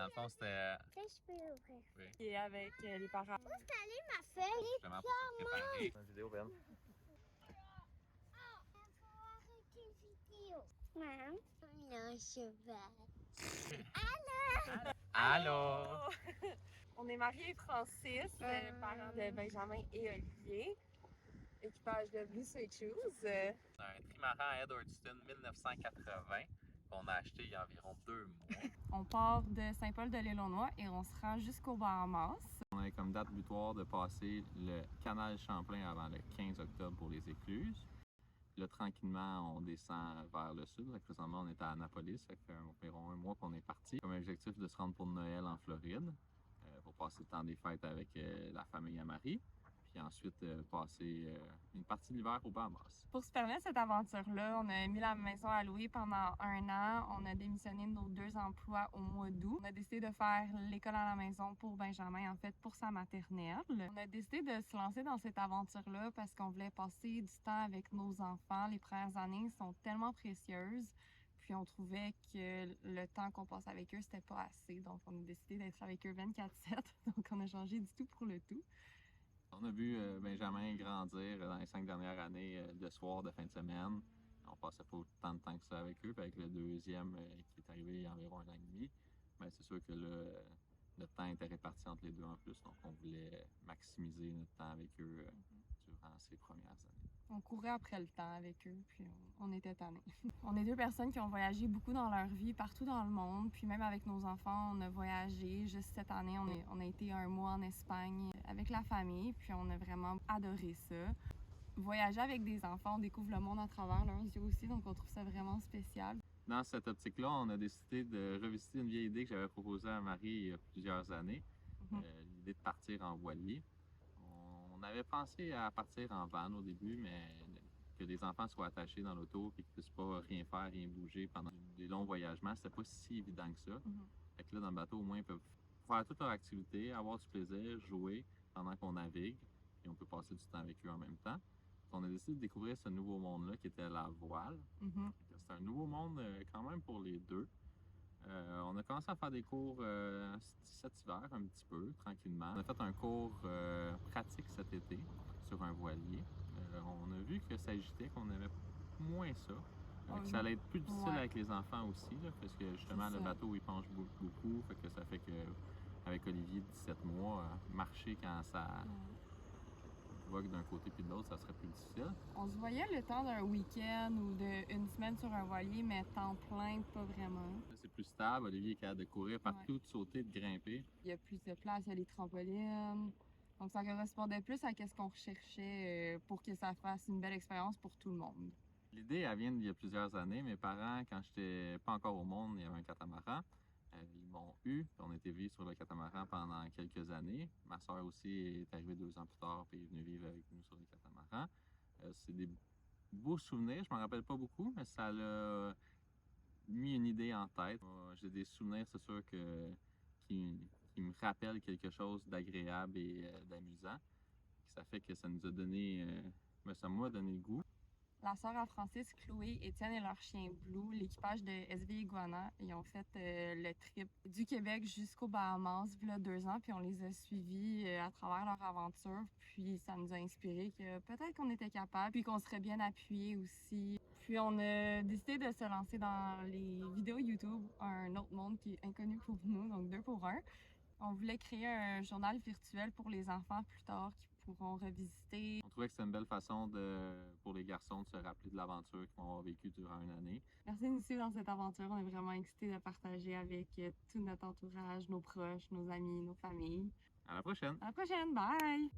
le fond, c'était. Je peux l'ouvrir. Oui. Et avec les parents. Où est allée ma feuille? Justement pour se préparer. Une vidéo, Ben. Maman, on a un cheval. Allô! On est Marie et Francis, parents de Benjamin et Olivier. Équipage de Blue Suede Shoes. C'est un trimaran Edwardstown 1980 qu'on a acheté il y a environ 2 mois. On part de Saint-Paul-de-l'Éloignois et on se rend jusqu'aux Bahamas. On avait comme date butoir de passer le canal Champlain avant le 15 octobre pour les écluses. Là, tranquillement, on descend vers le sud. Présentement, on est à Annapolis. Ça fait environ 1 mois qu'on est parti. Comme objectif de se rendre pour Noël en Floride, pour passer le temps des fêtes avec la famille à Marie. Puis ensuite, passer une partie de l'hiver aux Bahamas. Pour se permettre cette aventure-là, on a mis la maison à louer pendant 1 an. On a démissionné de nos 2 emplois au mois d'août. On a décidé de faire l'école à la maison pour Benjamin, en fait, pour sa maternelle. On a décidé de se lancer dans cette aventure-là parce qu'on voulait passer du temps avec nos enfants. Les premières années sont tellement précieuses. Puis on trouvait que le temps qu'on passe avec eux, c'était pas assez. Donc on a décidé d'être avec eux 24/7. Donc on a changé du tout pour le tout. On a vu Benjamin grandir dans les 5 dernières années de soir, de fin de semaine. On passait pas autant de temps que ça avec eux. Puis avec le deuxième qui est arrivé il y a environ 1 an et demi, bien, c'est sûr que là, notre temps était réparti entre les deux en plus. Donc on voulait maximiser notre temps avec eux durant ces premières années. On courait après le temps avec eux, puis on était tannés. On est 2 personnes qui ont voyagé beaucoup dans leur vie, partout dans le monde. Puis même avec nos enfants, on a voyagé. Juste cette année, on a été 1 mois en Espagne avec la famille, puis on a vraiment adoré ça. Voyager avec des enfants, on découvre le monde à travers leurs yeux aussi, donc on trouve ça vraiment spécial. Dans cette optique-là, on a décidé de revisiter une vieille idée que j'avais proposée à Marie il y a plusieurs années, l'idée de partir en voilier. On avait pensé à partir en van au début, mais que les enfants soient attachés dans l'auto et qu'ils ne puissent pas rien faire, rien bouger pendant des longs voyagements, c'était pas si évident que ça. Fait que là, dans le bateau, au moins, ils peuvent faire toute leur activité, avoir du plaisir, jouer pendant qu'on navigue, et on peut passer du temps avec eux en même temps. On a décidé de découvrir ce nouveau monde-là qui était la voile. C'est un nouveau monde quand même pour les deux. On a commencé à faire des cours cet hiver un petit peu, tranquillement. On a fait un cours pratique cet été sur un voilier. On a vu que ça agitait, qu'on aimait moins ça. Que ça allait être plus difficile avec les enfants aussi, là, parce que justement le bateau il penche beaucoup. Fait que ça fait que avec Olivier, 17 mois, marcher quand ça vogue d'un côté puis de l'autre, ça serait plus difficile. On se voyait le temps d'un week-end ou d'1 semaine sur un voilier, mais temps plein, pas vraiment. C'est plus stable. Olivier est capable de courir partout, de sauter, de grimper. Il y a plus de place, il y a les trampolines. Donc ça correspondait plus à ce qu'on recherchait pour que ça fasse une belle expérience pour tout le monde. L'idée, elle vient d'il y a plusieurs années. Mes parents, quand j'étais pas encore au monde, il y avait un catamaran. Ils m'ont eu. On était vivre sur le catamaran pendant quelques années. Ma soeur aussi est arrivée 2 ans plus tard et est venue vivre avec nous sur le catamaran. C'est des beaux souvenirs. Je m'en rappelle pas beaucoup, mais ça l'a mis une idée en tête. J'ai des souvenirs, c'est sûr, qui me rappellent quelque chose d'agréable et d'amusant. Ça fait que ça nous a donné, ça m'a donné le goût. La sœur à Francis, Chloé, Étienne et leur chien Blue, l'équipage de SV Iguana, ils ont fait le trip du Québec jusqu'aux Bahamas il y a 2 ans, puis on les a suivis à travers leur aventure, puis ça nous a inspiré que peut-être qu'on était capable, puis qu'on serait bien appuyés aussi. Puis on a décidé de se lancer dans les vidéos YouTube, un autre monde qui est inconnu pour nous, donc 2 pour 1. On voulait créer un journal virtuel pour les enfants plus tard qui pourront revisiter. On trouvait que c'était une belle façon pour les garçons de se rappeler de l'aventure qu'ils vont avoir vécue durant 1 année. Merci de nous suivre dans cette aventure. On est vraiment excités de partager avec tout notre entourage, nos proches, nos amis, nos familles. À la prochaine! À la prochaine! Bye!